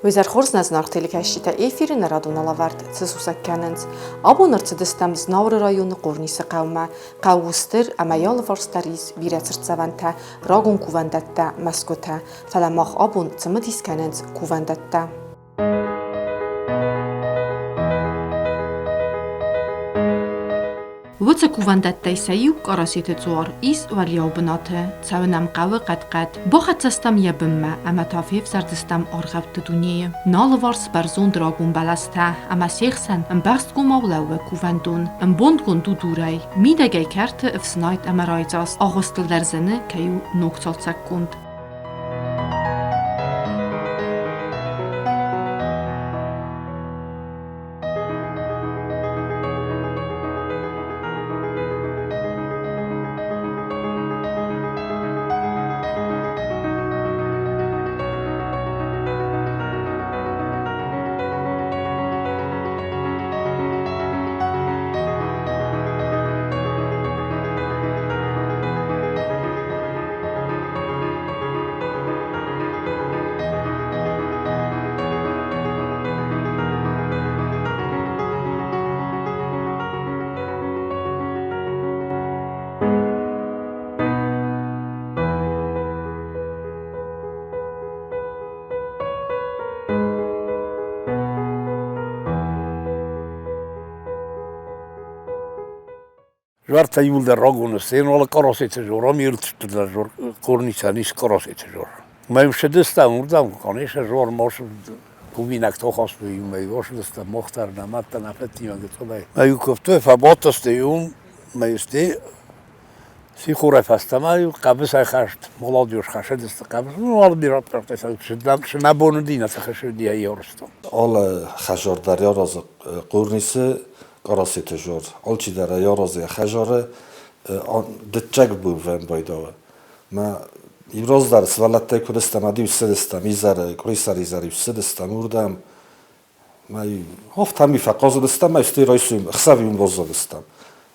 Wizar Horsnaz narteli kəşşitə efiri naraduna lavart cəsusak kənəns. Abonarçı dıstam znavr rayonu qornisi qavma, qavustir əməyal varstariz virətsirtsavantə, ragun kuvandatta maskota, fələmaq abon cımıdis kənəns kuvandatta. Вăцăк кувандаттай саюк карасите цуар ис валиаубнате цавнам qavы qat-qat boxatsastam yabimma amatafif zardistam argabte dunie nalvars barzon dragun balasta amasexsan barstkum avlawe kuvandun bondgun dudurai midagay karte ifsnait amaraizas agosteldarzene kayu noktaltsakkund. Žarta julde ragunu sen ola karosete jor, amirtler jor, korniçanis karosete jor. Maar je destam urdam kanisha jor mosh kuvinak toch as bij mij was dus mocht daar na matta na fetti maar getobay. Maar je kofte fabotaste maar ste si khura fastamay qabs ay khasht молодежь khasht ist qabs ну al birat protest shna bonudina khashudi ay yorstam. Al khajor darya raz qornisi karasete jor. Alçı darya raz khajare dçak bu ven baydawa. Ma İbrazlar svalatte Kurdistan adi üstedestam izar Kurisar izar üstedestam urdam. Ma hafta mi faqazedestam ma üsteraysum xsavium bozadestam.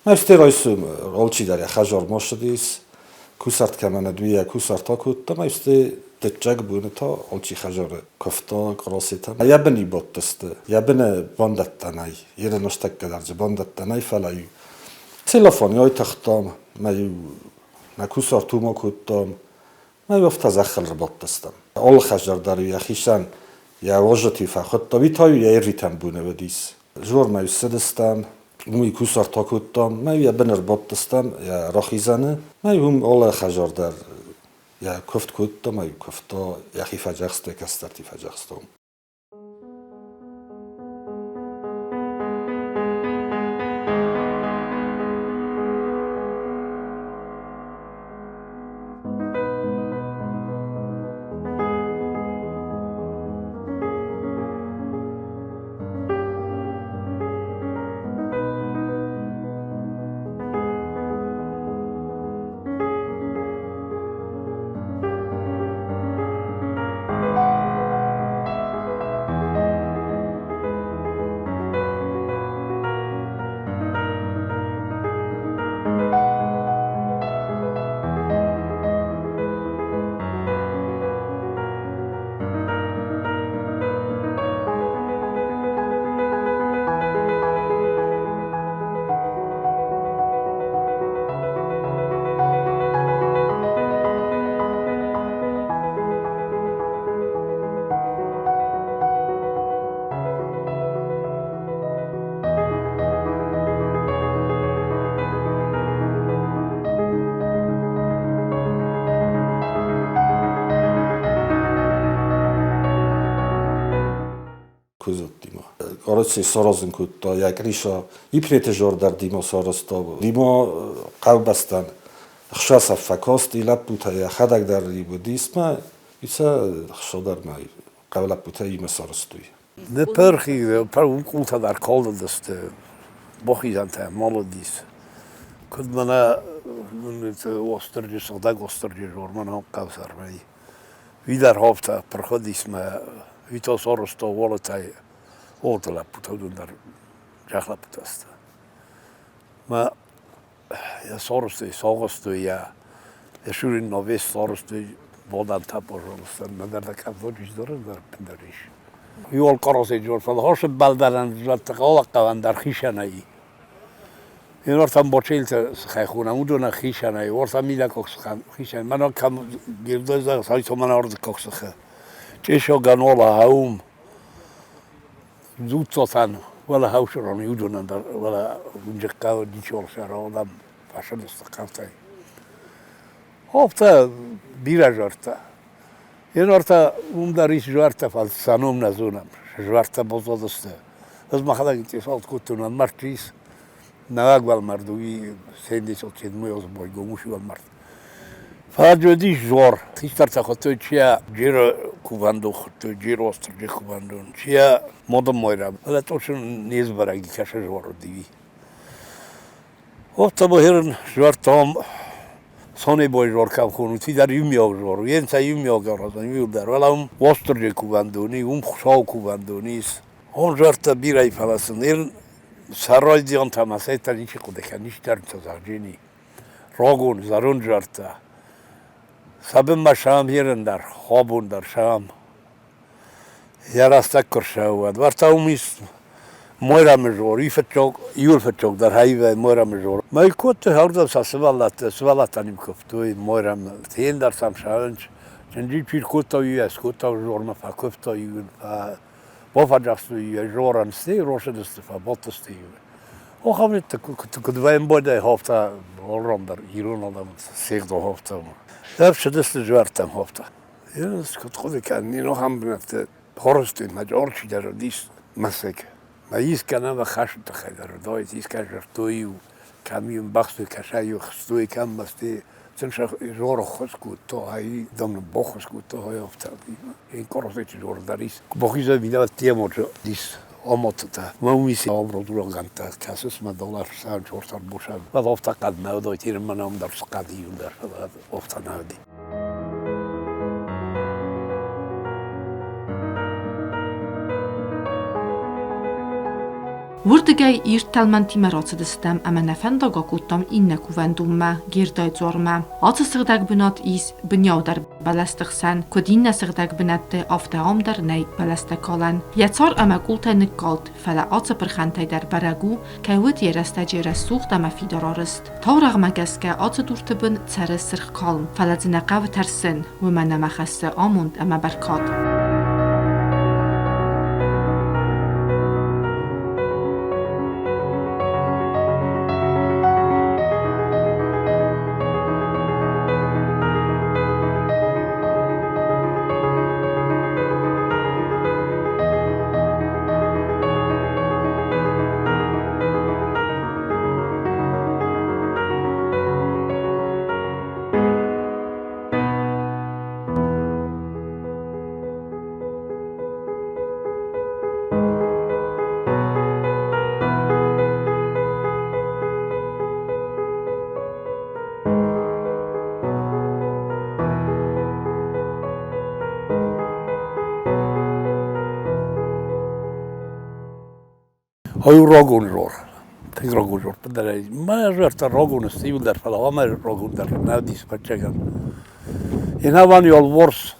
Ma üsteraysum alçı darya khajar moşdis kusart kamana duya kusart akutta ma üste dçak bu ta alçı khajare kofta karasete. Ya beni botteste ya beni bandattanay yere nostak kadarca bandattanay falay. Telefon yoy taxtam ma kusart tuma kuttam. ما يفتز أخل رباط دستم. آل خجر داری یا خیشان یا واجتی فخود تا بیتای یا ایریتم بونه بدیس. جور ما یسدستم موی کوسر تاکوتام ما یا بن رباط دستم یا راخیزانه ما هم آل خجر در یا کفت کوتا ما کفتا یا خیفه جخست کسترتی فجخستم. Kuzottima. Korotsi sorozin kutta, jak risha, iprete jor dar dimo sorosto. Dimo qavbastan. Khshasa fakost ilaputa ya khadak dar ribudisma, isa khshodar mai. Qavlaputa ima sorostui. De pergi, per kulta dar kaldı deste. Bokhizante malodis. Kud mana osterje sadag osterje jor mana qavsar mai. Vidar hafta perhodisma Vito sorosto volatay ortala putadundar jahla putasta. Ma ja sorosto sogosto ja shurin noves sorosto bodan taporostan nadar da kavodish dorar dar pendarish. Yol karası ediyor falan. Hoş baldaran zaten kavak در خیشانایی. این ورتم با چیل سخای خونم او دونه خیشانایی ورتم میله کوکس خیشان من کم گرده زاغ سایت من آرد کوکس خه چشو گنولا هاوم زود ساتن ولا هاوش رانی او دونه در ولا اونجا کاو دیچور شهر آدم فشل استقامتی. هفته بیره جرته. این ورته اون دریش جرته فال سنوم نزونم جرته بزرگسته. از مخاله گیتی سالت کتونن مرتیس. نواق والمردوی سندی سوتید میوز باید گموشی والمرد. فاجدی جور. تیشتر تخطی چیا جیر کوباندو خطی جیر استر جی کوباندون چیا مدام میرم. ولی توشون نیز برای کاش جور دیوی. وقت با هرن جور تام سانی باید جور کم خونو تی در یومیاگ جور. ین تا یومیاگ رازن یود در. ولی استر جی کوباندونی خشاو کوباندونیست. اون جور تا بیرای فلسطین سرای دیان تماسه تا نیچی خوده که نیش در تزاجینی راگون زرون جرته سبب ما شام هیرن در خوابون در شام یه راسته کرشاود ورته اومیست مویرا مجور یول فتچوک در هایوه مویرا مجور ما یکوت هردم سوالات نیم کفتوی مویرا تین در سمشانج چندی پیر کوتاوی از کوتاو جور ما فکفتاوی بافجاستوی جوران ستی روشن استفا باتستی. او خواهد تکدویم باید هفته آرام در ایران آدم سیگدو هفته ما. دب شدست جوارتم هفته. یه از کد خودی که اینو هم بنفته هرستی مجار چی در دیست مسک. ما ایست کنم و خشم تخیل در دایت ایست که جرتوی و کمیون بخشی کشایی و خستوی کم بستی. چنش جور خوش کود تا هایی دم بخش کود تا های هفته. این کارسی چی جور داریست. بخیزه بیدم تیمو دیست. آمات تا ما میسی آمرو دوران گنته کسیس من دلار سان چورتان بوشم و هفته قد نودای تیر منام در سقدیون در هفته نودی. Wurdigay irtalmanti merotsdestem amenefenda gakutam inne kuvendumme, girdai zorme. Atse sigdag benat is benjauder belastigsen, kodinne sigdag benette afte amder nei belastekalen. Jetzar amakulta nikalt, felle atse perchentei der beragu, kaiwit jereste jere sucht ama fidararist. Taurag magaske atse durteben zeres sirch kalm, felle zine qav tersin, wumene machasse amund ama berkat. های راگون جور، تیگ راگون جور پدری. ما جرت راگون استیو در فلا ما راگون در نودیس بچگان. این هوانی آلورس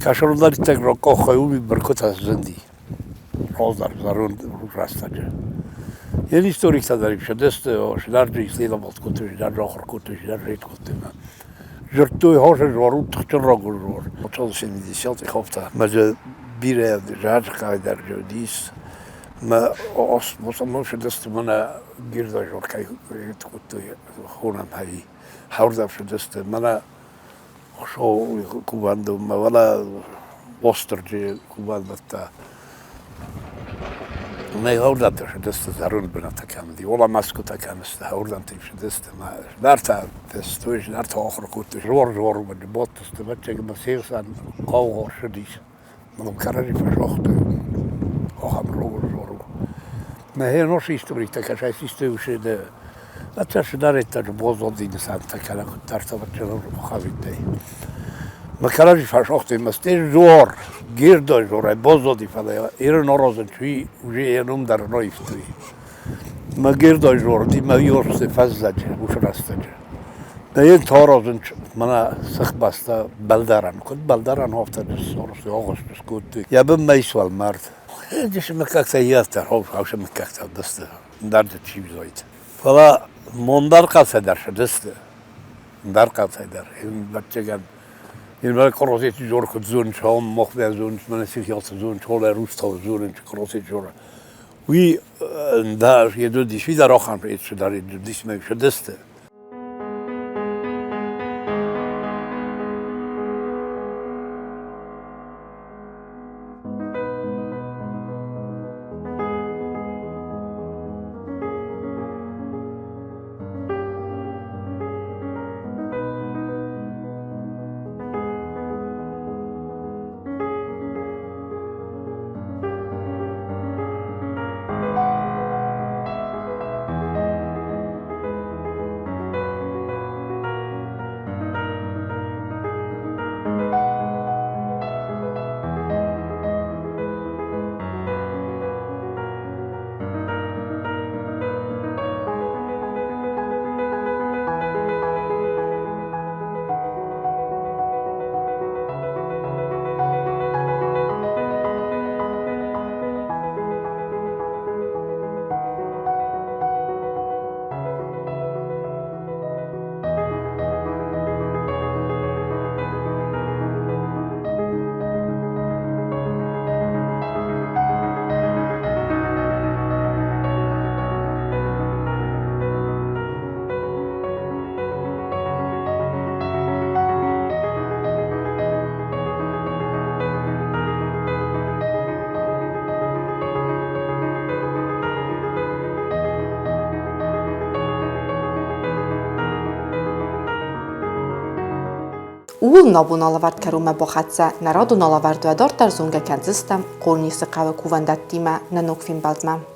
کاشون داری تیگ راگو خیلی برکت از زندی. راز در زارون راستاجه. این هیستوریک داریم شدست و شدار جیسیلا بود کتوش در راخر کتوش در ریت کتوش. جرتوی هاش جوارو تختن راگون جور. مطالعه شنیدی شاید خفته. مجد بیره جاج قاید در جودیس. ما مثلا شدست منا گیرده جور که توی خونم هایی حوردم شدست منا شو کوباندو ما ولا وسترجی کوباند تا ما حوردم شدست زارون بنات کامدی ولا مسکوت کامست حوردم تیم شدست ما درتا دستویش درتا آخر کوت جور من باتست بچه که مسیرسان قاو شدیش من کاری فشخت آخر ما هي نوش هيستوريك تاكاش هاي سيستوشي ده لا تاش داريت تاج بوزو دي نسان تاكالا كنت تارتا بچلو مخاوي دي ما كاراجي فاشوختي ما ستير جور غير دو جور بوزو دي فالا اير نوروزن شوي وجي ينوم در نويفتوي ما غير دو جور دي ما يورس فزاج وش راستاج به این تارازن من سخ بسته بلدرن کد بلدرن هفته دست سارس آغوستوس کد یا به میسوال مرد دیش مککت یاستر هاوش مککت دسته درد چی بزاید فلا مندر قصه درش دسته در قصه در این بچه گن این برای کروسیت جور کد زون شام مخبر زون من سیاست زون چهار روز تا زون کروسیت جور وی در یه دو دیشی در آخر پیش در دو دیش میشه دسته Ул набуналавард керуме бохатса, нараду налаварду эдор тарзунга кензистем, корнисы каве кувандат тиме, ненок фимбалдме.